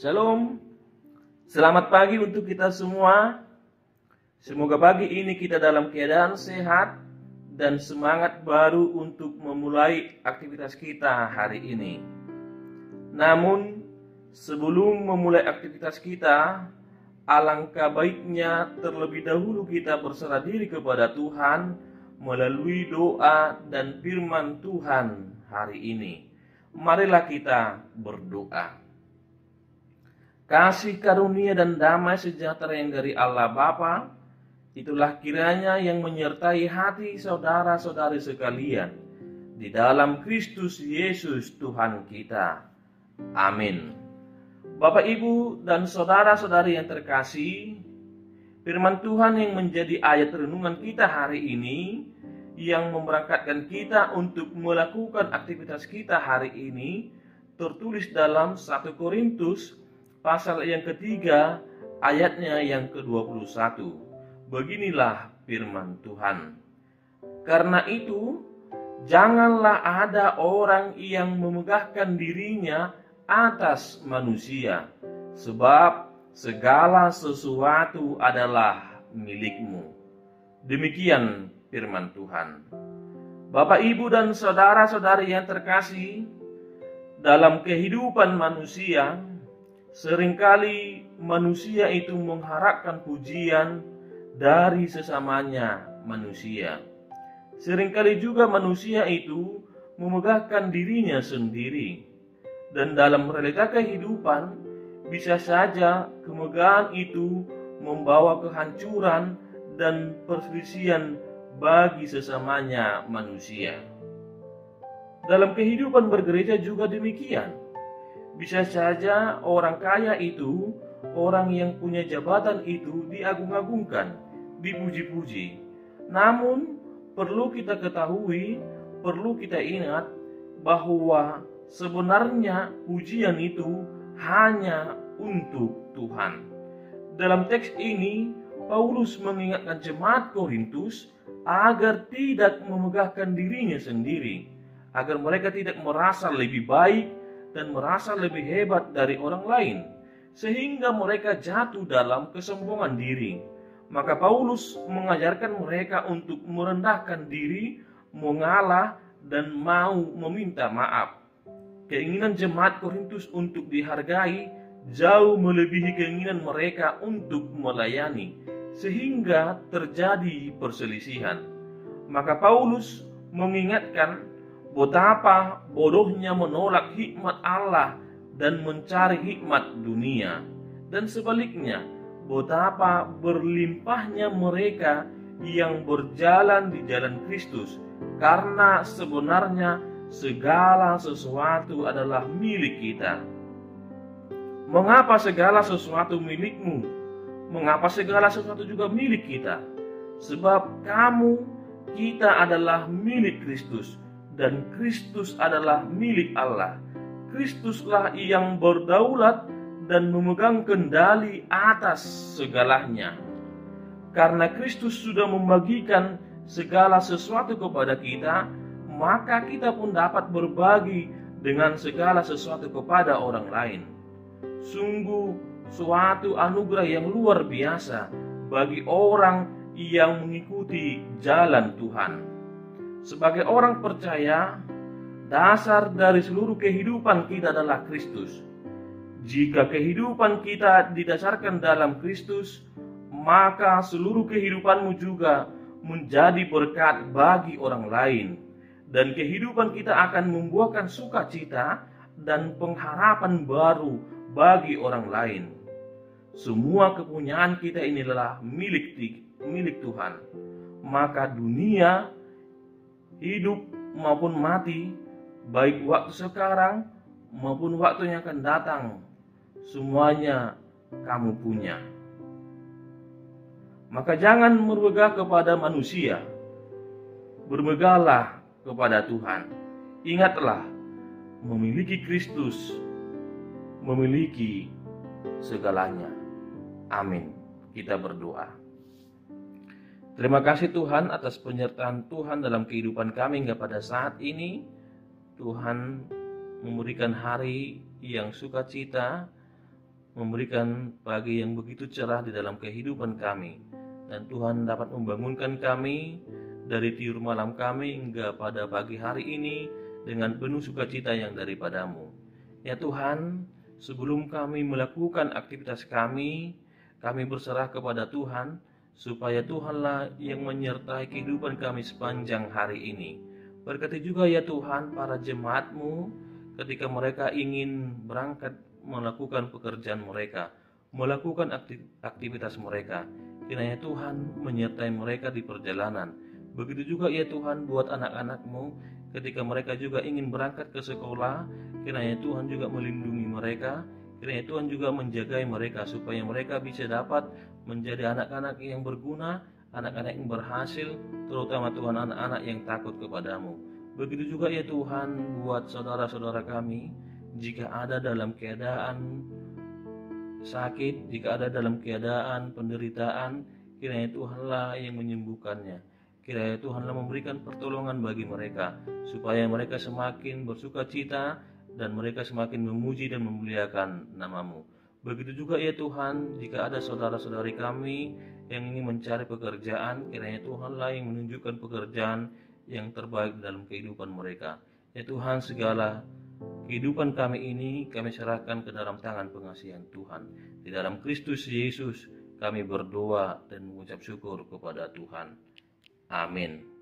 Shalom, selamat pagi untuk kita semua. Semoga pagi ini kita dalam keadaan sehat dan semangat baru untuk memulai aktivitas kita hari ini. Namun, sebelum memulai aktivitas kita, alangkah baiknya terlebih dahulu kita berserah diri kepada Tuhan melalui doa dan firman Tuhan hari ini. Marilah kita berdoa. Kasih karunia dan damai sejahtera yang dari Allah Bapa, itulah kiranya yang menyertai hati saudara-saudari sekalian di dalam Kristus Yesus Tuhan kita. Amin. Bapak, Ibu, dan saudara-saudari yang terkasih, firman Tuhan yang menjadi ayat renungan kita hari ini, yang memberangkatkan kita untuk melakukan aktivitas kita hari ini, tertulis dalam 1 Korintus pasal yang ketiga, ayatnya yang ke-21. Beginilah firman Tuhan. Karena itu, janganlah ada orang yang memegahkan dirinya atas manusia, sebab segala sesuatu adalah milikmu. Demikian firman Tuhan. Bapak, Ibu, dan saudara-saudari yang terkasih, dalam kehidupan manusia, seringkali manusia itu mengharapkan pujian dari sesamanya manusia. Seringkali juga manusia itu memegahkan dirinya sendiri. Dan dalam realita kehidupan, bisa saja kemegahan itu membawa kehancuran dan perselisihan bagi sesamanya manusia. Dalam kehidupan bergereja juga demikian. Bisa saja orang kaya itu, orang yang punya jabatan itu diagung-agungkan, dipuji-puji. Namun perlu kita ketahui, perlu kita ingat bahwa sebenarnya pujian itu hanya untuk Tuhan. Dalam teks ini, Paulus mengingatkan jemaat Korintus agar tidak memegahkan dirinya sendiri, agar mereka tidak merasa lebih baik dan merasa lebih hebat dari orang lain, sehingga mereka jatuh dalam kesombongan diri. Maka Paulus mengajarkan mereka untuk merendahkan diri, mengalah, dan mau meminta maaf. Keinginan jemaat Korintus untuk dihargai jauh melebihi keinginan mereka untuk melayani, sehingga terjadi perselisihan. Maka Paulus mengingatkan betapa bodohnya menolak hikmat Allah dan mencari hikmat dunia, dan sebaliknya betapa berlimpahnya mereka yang berjalan di jalan Kristus, karena sebenarnya segala sesuatu adalah milik kita. Mengapa segala sesuatu milikmu? Mengapa segala sesuatu juga milik kita? Sebab kita adalah milik Kristus, dan Kristus adalah milik Allah. Kristuslah yang berdaulat dan memegang kendali atas segalanya. Karena Kristus sudah membagikan segala sesuatu kepada kita, maka kita pun dapat berbagi dengan segala sesuatu kepada orang lain. Sungguh suatu anugerah yang luar biasa bagi orang yang mengikuti jalan Tuhan. Sebagai orang percaya, dasar dari seluruh kehidupan kita adalah Kristus. Jika kehidupan kita didasarkan dalam Kristus, maka seluruh kehidupanmu juga menjadi berkat bagi orang lain. Dan kehidupan kita akan membuahkan sukacita dan pengharapan baru bagi orang lain. Semua kepunyaan kita ini adalah milik Tuhan. Maka dunia, hidup maupun mati, baik waktu sekarang maupun waktu yang akan datang, semuanya kamu punya. Maka jangan bermegah kepada manusia, bermegahlah kepada Tuhan. Ingatlah, memiliki Kristus, memiliki segalanya. Amin. Kita berdoa. Terima kasih Tuhan atas penyertaan Tuhan dalam kehidupan kami hingga pada saat ini. Tuhan memberikan hari yang sukacita, memberikan pagi yang begitu cerah di dalam kehidupan kami. Dan Tuhan dapat membangunkan kami dari tidur malam kami hingga pada pagi hari ini dengan penuh sukacita yang daripadamu. Ya Tuhan, sebelum kami melakukan aktivitas kami berserah kepada Tuhan, supaya Tuhanlah yang menyertai kehidupan kami sepanjang hari ini. Berkati juga ya Tuhan para jemaat-Mu ketika mereka ingin berangkat melakukan pekerjaan mereka, melakukan aktivitas mereka. Kiranya Tuhan menyertai mereka di perjalanan. Begitu juga ya Tuhan buat anak-anak-Mu ketika mereka juga ingin berangkat ke sekolah. Kiranya Tuhan juga melindungi mereka. Kiranya Tuhan juga menjagai mereka supaya mereka bisa dapat menjadi anak-anak yang berguna, anak-anak yang berhasil, terutama Tuhan anak-anak yang takut kepadamu. Begitu juga ya Tuhan buat saudara-saudara kami, jika ada dalam keadaan sakit, jika ada dalam keadaan penderitaan, kiranya Tuhanlah yang menyembuhkannya. Kiranya Tuhanlah memberikan pertolongan bagi mereka, supaya mereka semakin bersuka cita dan mereka semakin memuji dan memuliakan nama-Mu. Begitu juga ya Tuhan, jika ada saudara-saudari kami yang ingin mencari pekerjaan, kiranya Tuhanlah yang menunjukkan pekerjaan yang terbaik dalam kehidupan mereka. Ya Tuhan, segala kehidupan kami ini kami serahkan ke dalam tangan pengasihan Tuhan. Di dalam Kristus Yesus kami berdoa dan mengucap syukur kepada Tuhan. Amin.